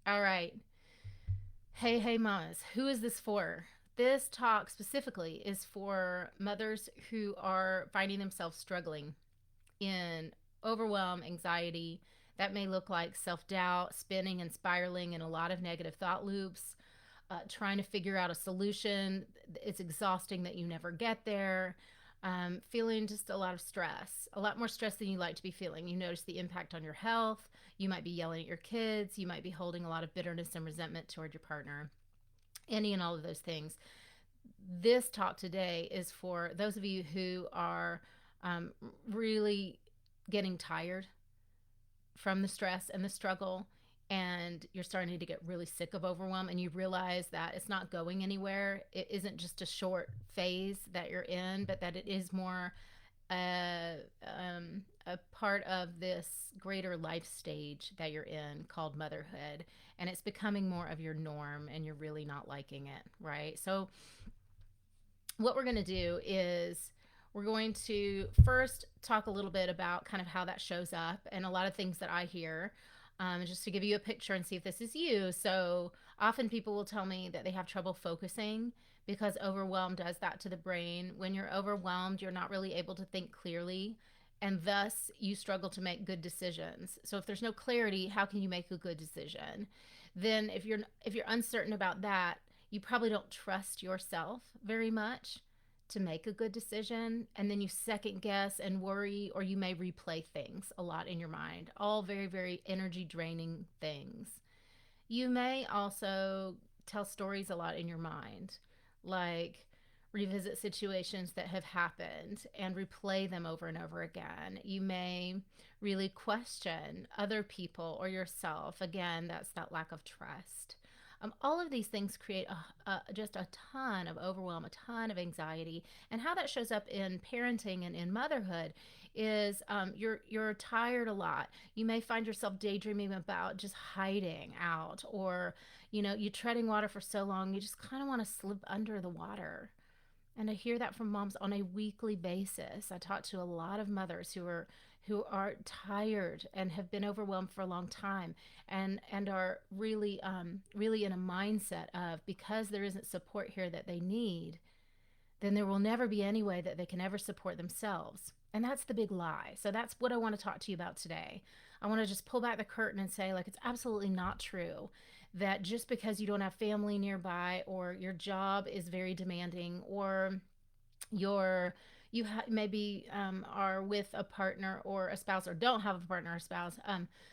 All right. Hey, mamas, who is this for? This talk specifically is for mothers who are finding themselves struggling in overwhelm, anxiety. That may look like self doubt, spinning and spiraling in a lot of negative thought loops, trying to figure out a solution. It's exhausting that you never get there. Feeling just a lot of stress, a lot more stress than you like to be feeling. You notice the impact on your health. You might be yelling at your kids. You might be holding a lot of bitterness and resentment toward your partner. Any and all of those things. This talk today is for those of you who are um, really getting tired from the stress and the struggle, and you're starting to get really sick of overwhelm, and you realize that it's not going anywhere. It isn't just a short phase that you're in, but that it is more a part of this greater life stage that you're in called motherhood, and it's becoming more of your norm, and you're really not liking it, right? So what we're going to do is we're going to first talk a little bit about kind of how that shows up and a lot of things that I hear, just to give you a picture and see if this is you. So often people will tell me that they have trouble focusing because overwhelm does that to the brain. When you're overwhelmed, you're not really able to think clearly, and thus you struggle to make good decisions. So if there's no clarity, how can you make a good decision? Then if you're uncertain about that, you probably don't trust yourself very much to make a good decision, and then you second guess and worry, or you may replay things a lot in your mind, all very very energy draining things. You may also tell stories a lot in your mind, like revisit situations that have happened and replay them over and over again. You may really question other people or yourself. Again, that's that lack of trust. All of these things create just a ton of overwhelm, a ton of anxiety, and how that shows up in parenting and in motherhood is you're tired a lot. You may find yourself daydreaming about just hiding out, or you're treading water for so long you just kind of want to slip under the water. And I hear that from moms on a weekly basis. I talk to a lot of mothers who are tired and have been overwhelmed for a long time, and are really really in a mindset of, because there isn't support here that they need, then there will never be any way that they can ever support themselves. And that's the big lie. So that's what I want to talk to you about today. I want to just pull back the curtain and say, like, it's absolutely not true that just because you don't have family nearby, or your job is very demanding, or your maybe are with a partner or a spouse, or don't have a partner or spouse,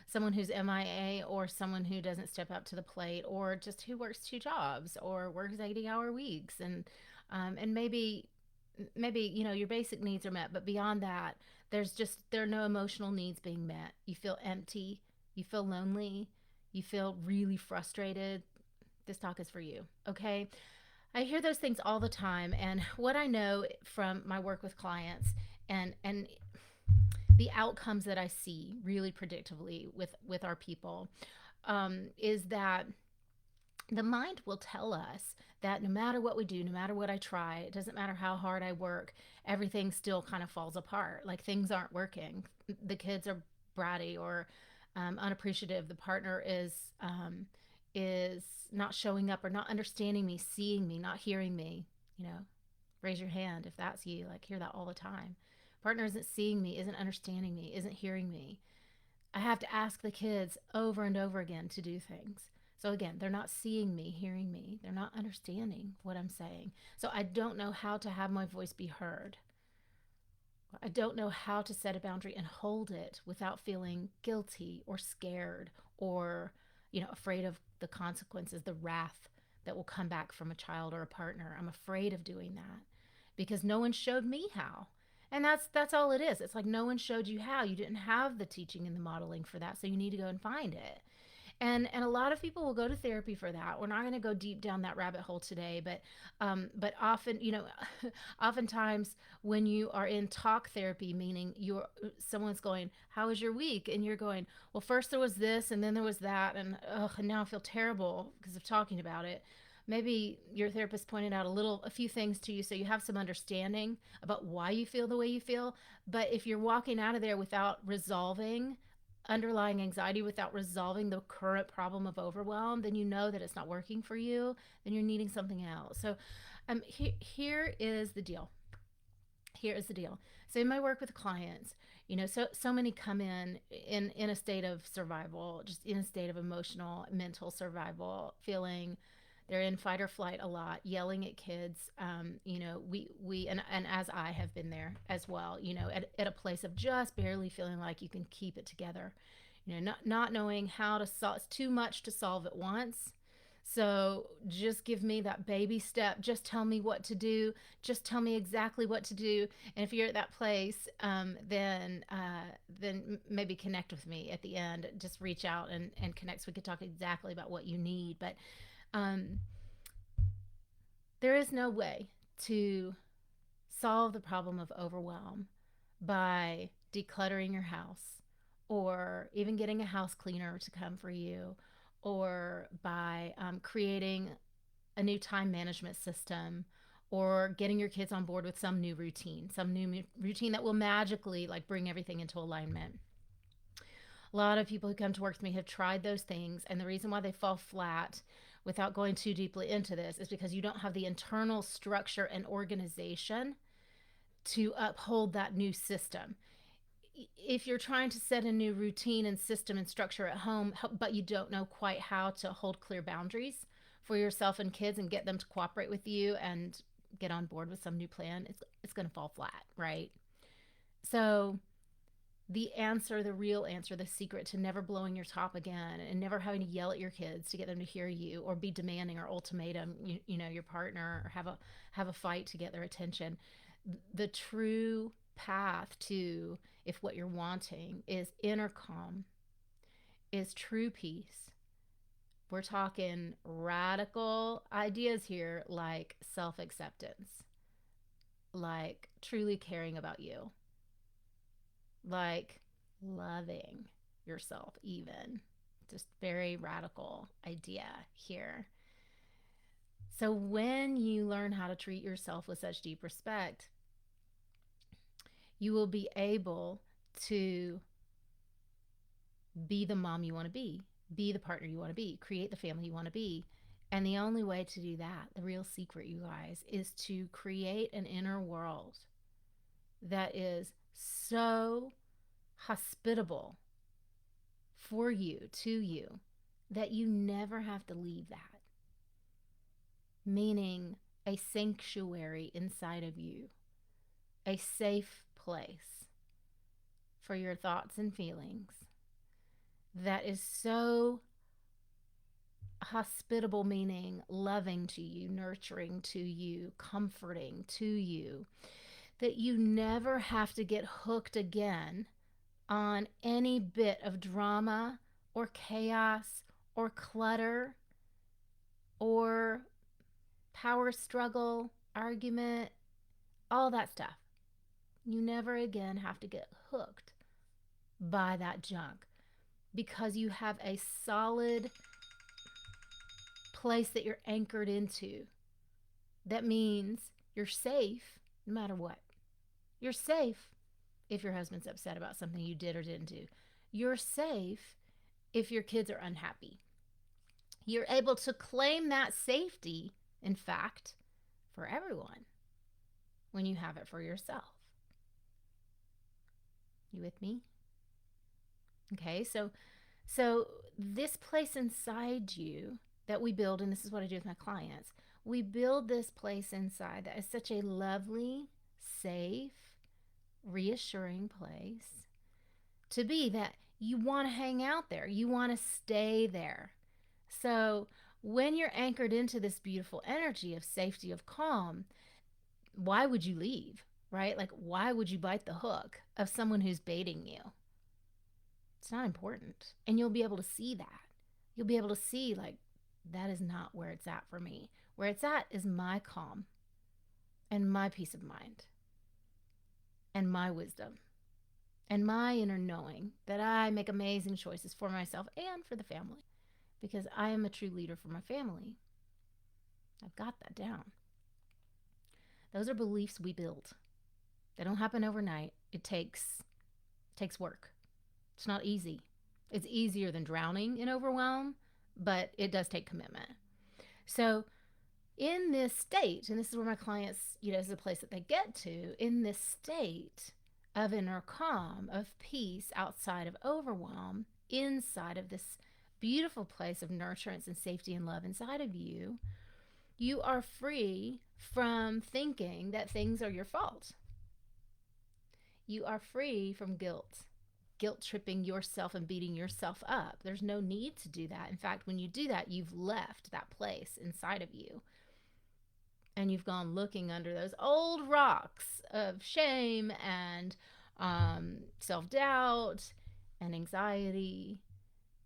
someone who's MIA, or someone who doesn't step up to the plate, or just who works two jobs or works 80-hour weeks, and maybe your basic needs are met, but beyond that, there are no emotional needs being met. You feel empty, you feel lonely, you feel really frustrated. This talk is for you, okay? I hear those things all the time, and what I know from my work with clients, and the outcomes that I see really predictably with our people, is that the mind will tell us that no matter what we do, no matter what I try, it doesn't matter how hard I work, everything still kind of falls apart. Like, things aren't working. The kids are bratty or unappreciative. The partner is not showing up or not understanding me, seeing me, not hearing me. You know, raise your hand if that's you. Like, hear that all the time. Partner isn't seeing me, isn't understanding me, isn't hearing me. I have to ask the kids over and over again to do things. So again, they're not seeing me, hearing me. They're not understanding what I'm saying. So I don't know how to have my voice be heard. I don't know how to set a boundary and hold it without feeling guilty or scared, or, afraid of the consequences, the wrath that will come back from a child or a partner. I'm afraid of doing that because no one showed me how. And that's all it is. It's like, no one showed you how. You didn't have the teaching and the modeling for that, so you need to go and find it. And a lot of people will go to therapy for that. We're not going to go deep down that rabbit hole today, but often, oftentimes when you are in talk therapy, meaning someone's going, "How was your week?" and you're going, "Well, first there was this, and then there was that, and and now I feel terrible because of talking about it." Maybe your therapist pointed out a few things to you, so you have some understanding about why you feel the way you feel. But if you're walking out of there without resolving underlying anxiety without resolving the current problem of overwhelm, then you know that it's not working for you. Then you're needing something else. So, here is the deal. Here is the deal. So in my work with clients, so many come in a state of survival, just in a state of emotional, mental survival, feeling they're in fight or flight a lot, yelling at kids. And as I have been there as well, at a place of just barely feeling like you can keep it together, not knowing how to solve. It's too much to solve at once. So just give me that baby step. Just tell me what to do. Just tell me exactly what to do. And if you're at that place, then maybe connect with me at the end. Just reach out and connect, so we could talk exactly about what you need. But um, there is no way to solve the problem of overwhelm by decluttering your house, or even getting a house cleaner to come for you, or by creating a new time management system, or getting your kids on board with some new routine that will magically like bring everything into alignment. A lot of people who come to work with me have tried those things, and the reason why they fall flat, without going too deeply into this, is because you don't have the internal structure and organization to uphold that new system. If you're trying to set a new routine and system and structure at home, but you don't know quite how to hold clear boundaries for yourself and kids and get them to cooperate with you and get on board with some new plan, it's going to fall flat, right? So the answer, the real answer, the secret to never blowing your top again and never having to yell at your kids to get them to hear you, or be demanding or ultimatum, your partner, or have a fight to get their attention. The true path to, if what you're wanting is inner calm, is true peace. We're talking radical ideas here, like self acceptance, like truly caring about you, like loving yourself, even. Just very radical idea here. So, when you learn how to treat yourself with such deep respect, you will be able to be the mom you want to be the partner you want to be, create the family you want to be. And the only way to do that, the real secret, you guys, is to create an inner world that is so hospitable for you, to you, that you never have to leave that. Meaning a sanctuary inside of you, a safe place for your thoughts and feelings that is so hospitable, meaning loving to you, nurturing to you, comforting to you, that you never have to get hooked again on any bit of drama or chaos or clutter or power struggle, argument, all that stuff. You never again have to get hooked by that junk, because you have a solid place that you're anchored into. That means you're safe no matter what. You're safe if your husband's upset about something you did or didn't do. You're safe if your kids are unhappy. You're able to claim that safety, in fact, for everyone when you have it for yourself. You with me? Okay, so this place inside you that we build, and this is what I do with my clients, we build this place inside that is such a lovely, safe, reassuring place to be, that you want to hang out there. You want to stay there. So when you're anchored into this beautiful energy of safety, of calm, why would you leave, right? Like, why would you bite the hook of someone who's baiting you? It's not important. And you'll be able to see that. You'll be able to see, like, that is not where it's at for me. Where it's at is my calm and my peace of mind and my wisdom and my inner knowing that I make amazing choices for myself and for the family, because I am a true leader for my family. I've got that down. Those are beliefs we build. They don't happen overnight. It takes work. It's not easy. It's easier than drowning in overwhelm, but it does take commitment. So, in this state, and this is where my clients, is the place that they get to, in this state of inner calm, of peace outside of overwhelm, inside of this beautiful place of nurturance and safety and love inside of you, you are free from thinking that things are your fault. You are free from guilt tripping yourself and beating yourself up. There's no need to do that. In fact, when you do that, you've left that place inside of you and you've gone looking under those old rocks of shame and self doubt and anxiety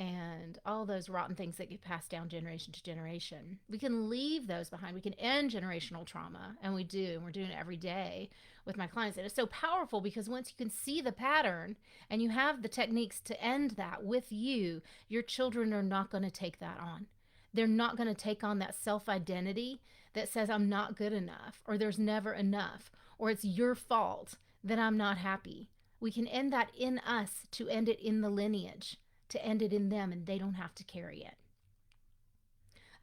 and all those rotten things that get passed down generation to generation. We can leave those behind. We can end generational trauma, and we do, and we're doing it every day with my clients. And it's so powerful because once you can see the pattern and you have the techniques to end that with you, your children are not going to take that on. They're not going to take on that self-identity that says I'm not good enough, or there's never enough, or it's your fault that I'm not happy. We can end that in us to end it in the lineage, to end it in them, and they don't have to carry it.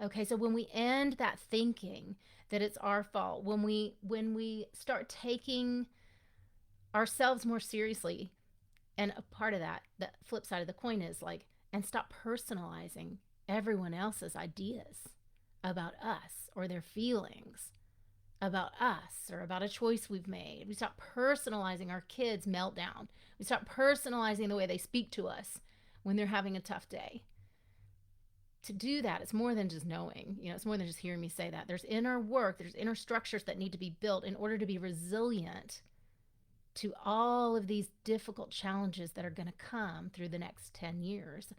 Okay, so when we end that thinking that it's our fault, when we start taking ourselves more seriously, and a part of that, the flip side of the coin is like, and stop personalizing everyone else's ideas about us or their feelings about us or about a choice we've made. We stop personalizing our kids' meltdown. We stop personalizing the way they speak to us when they're having a tough day. To do that, it's more than just knowing, it's more than just hearing me say that. There's inner work, there's inner structures that need to be built in order to be resilient to all of these difficult challenges that are going to come through the next 10 years,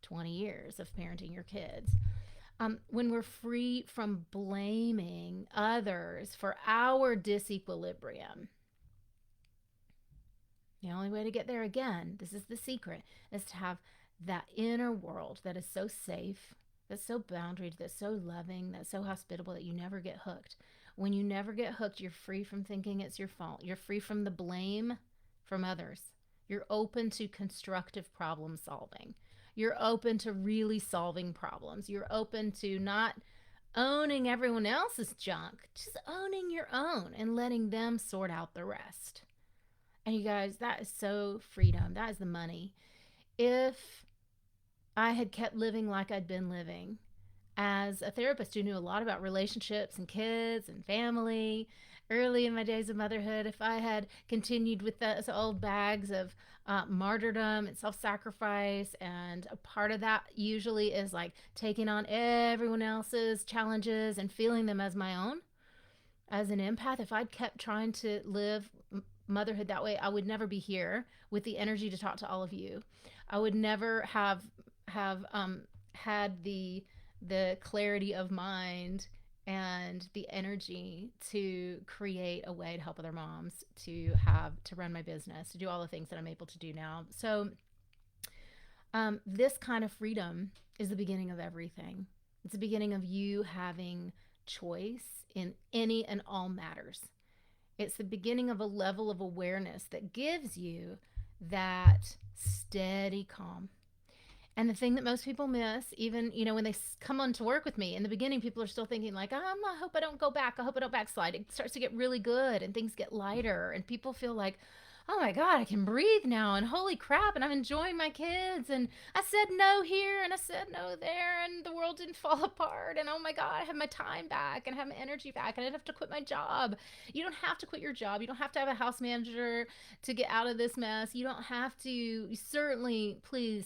20 years of parenting your kids. When we're free from blaming others for our disequilibrium, the only way to get there, again, this is the secret, is to have that inner world that is so safe, that's so boundaried, that's so loving, that's so hospitable that you never get hooked. When you never get hooked, you're free from thinking it's your fault. You're free from the blame from others. You're open to constructive problem solving. You're open to really solving problems. You're open to not owning everyone else's junk, just owning your own and letting them sort out the rest. And you guys, that is so freedom. That is the money. If I had kept living like I'd been living as a therapist who knew a lot about relationships and kids and family early in my days of motherhood, if I had continued with those old bags of martyrdom and self-sacrifice, and a part of that usually is like taking on everyone else's challenges and feeling them as my own, as an empath, if I'd kept trying to live motherhood that way, I would never be here with the energy to talk to all of you. I would never have had the clarity of mind and the energy to create a way to help other moms, to run my business, to do all the things that I'm able to do now. So this kind of freedom is the beginning of everything. It's the beginning of you having choice in any and all matters. It's the beginning of a level of awareness that gives you that steady calm. And the thing that most people miss, even, when they come on to work with me, in the beginning, people are still thinking like, I hope I don't go back. I hope I don't backslide. It starts to get really good and things get lighter and people feel like, oh my God, I can breathe now. And holy crap. And I'm enjoying my kids. And I said no here and I said no there. And the world didn't fall apart. And oh my God, I have my time back and I have my energy back. And I didn't have to quit my job. You don't have to quit your job. You don't have to have a house manager to get out of this mess. You don't have to. You certainly, please,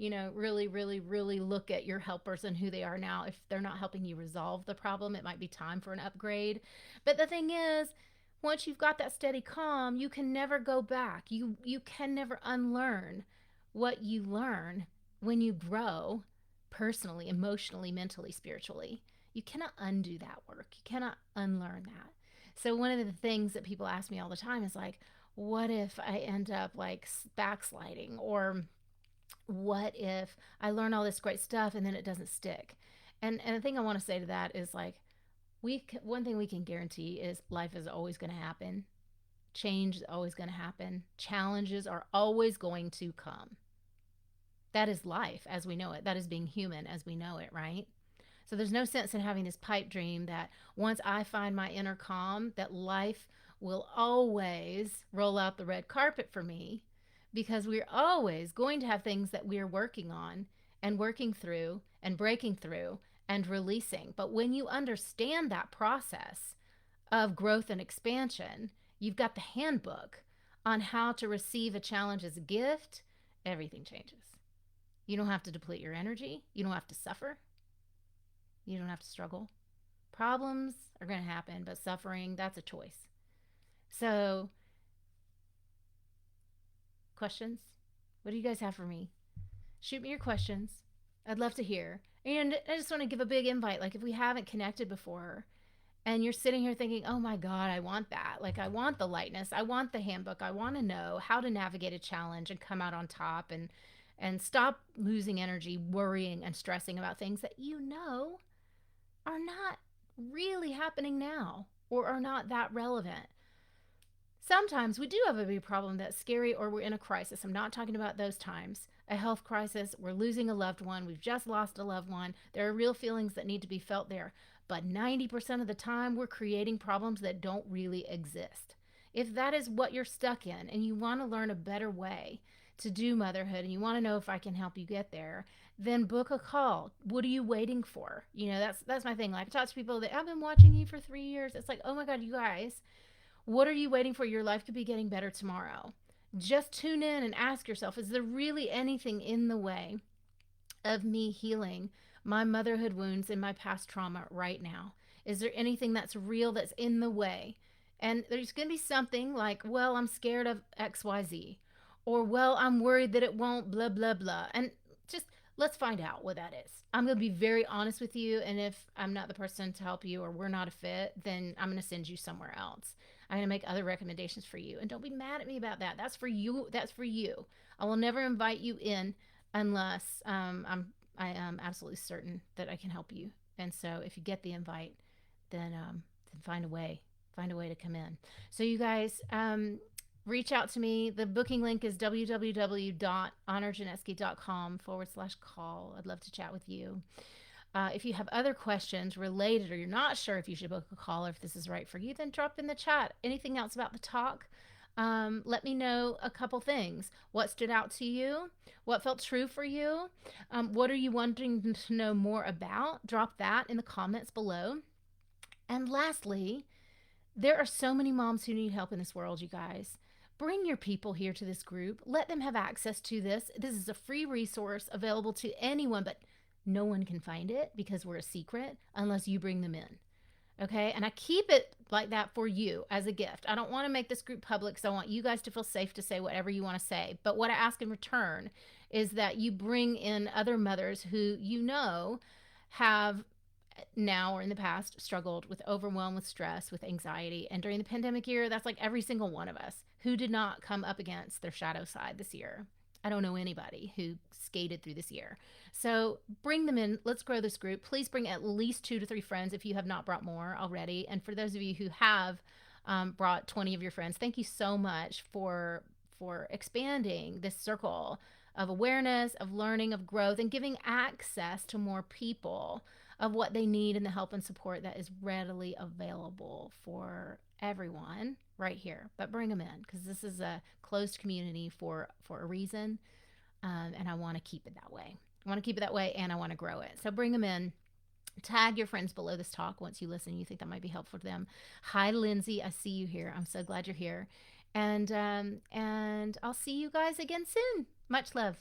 really, really, really look at your helpers and who they are now. If they're not helping you resolve the problem, it might be time for an upgrade. But the thing is, once you've got that steady calm, you can never go back. You can never unlearn what you learn when you grow personally, emotionally, mentally, spiritually. You cannot undo that work. You cannot unlearn that. So one of the things that people ask me all the time is like, what if I end up like backsliding? Or what if I learn all this great stuff and then it doesn't stick? And the thing I want to say to that is like, one thing we can guarantee is life is always going to happen. Change is always going to happen. Challenges are always going to come. That is life as we know it. That is being human as we know it, right? So there's no sense in having this pipe dream that once I find my inner calm, that life will always roll out the red carpet for me, because we're always going to have things that we're working on and working through and breaking through and releasing. But when you understand that process of growth and expansion, you've got the handbook on how to receive a challenge as a gift, everything changes. You don't have to deplete your energy. You don't have to suffer. You don't have to struggle. Problems are going to happen, but suffering, that's a choice. So, questions? What do you guys have for me? Shoot me your questions. I'd love to hear. And I just want to give a big invite. Like, if we haven't connected before and you're sitting here thinking, oh my God, I want that. Like, I want the lightness. I want the handbook. I want to know how to navigate a challenge and come out on top and stop losing energy, worrying and stressing about things that you know are not really happening now or are not that relevant. Sometimes we do have a big problem that's scary, or we're in a crisis. I'm not talking about those times. A health crisis, we're losing a loved one, we've just lost a loved one. There are real feelings that need to be felt there. But 90% of the time, we're creating problems that don't really exist. If that is what you're stuck in and you want to learn a better way to do motherhood and you want to know if I can help you get there, then book a call. What are you waiting for? You know, that's my thing. Like, I talk to people that I've been watching you for 3 years. It's like, oh my God, you guys, what are you waiting for? Your life could be getting better tomorrow. Just tune in and ask yourself, is there really anything in the way of me healing my motherhood wounds and my past trauma right now? Is there anything that's real that's in the way? And there's going to be something like, well, I'm scared of XYZ, or well, I'm worried that it won't, blah, blah, blah. And just let's find out what that is. I'm going to be very honest with you. And if I'm not the person to help you or we're not a fit, then I'm going to send you somewhere else. I'm going to make other recommendations for you. And don't be mad at me about that. That's for you. That's for you. I will never invite you in unless I am absolutely certain that I can help you. And so if you get the invite, then find a way. Find a way to come in. So you guys, reach out to me. The booking link is www.honorjaneski.com/call. I'd love to chat with you. If you have other questions related, or you're not sure if you should book a call or if this is right for you, then drop in the chat. Anything else about the talk? Let me know a couple things. What stood out to you? What felt true for you? What are you wanting to know more about? Drop that in the comments below. And lastly, there are so many moms who need help in this world, you guys. Bring your people here to this group. Let them have access to this. This is a free resource available to anyone, but no one can find it because we're a secret unless you bring them in. Okay. And I keep it like that for you as a gift. I don't want to make this group public because I want you guys to feel safe to say whatever you want to say. But what I ask in return is that you bring in other mothers who you know have now or in the past struggled with overwhelm, with stress, with anxiety. And during the pandemic year, that's like every single one of us who did not come up against their shadow side this year. I don't know anybody who skated through this year. So bring them in. Let's grow this group. Please bring at least 2 to 3 friends if you have not brought more already. And for those of you who have brought 20 of your friends, thank you so much for expanding this circle of awareness, of learning, of growth, and giving access to more people of what they need and the help and support that is readily available for everyone right here. But bring them in, because this is a closed community for a reason, and I want to keep it that way. I want to keep it that way, and I want to grow it. So bring them in. Tag your friends below this talk once you listen. You think that might be helpful to them. Hi, Lindsay. I see you here. I'm so glad you're here, and I'll see you guys again soon. Much love.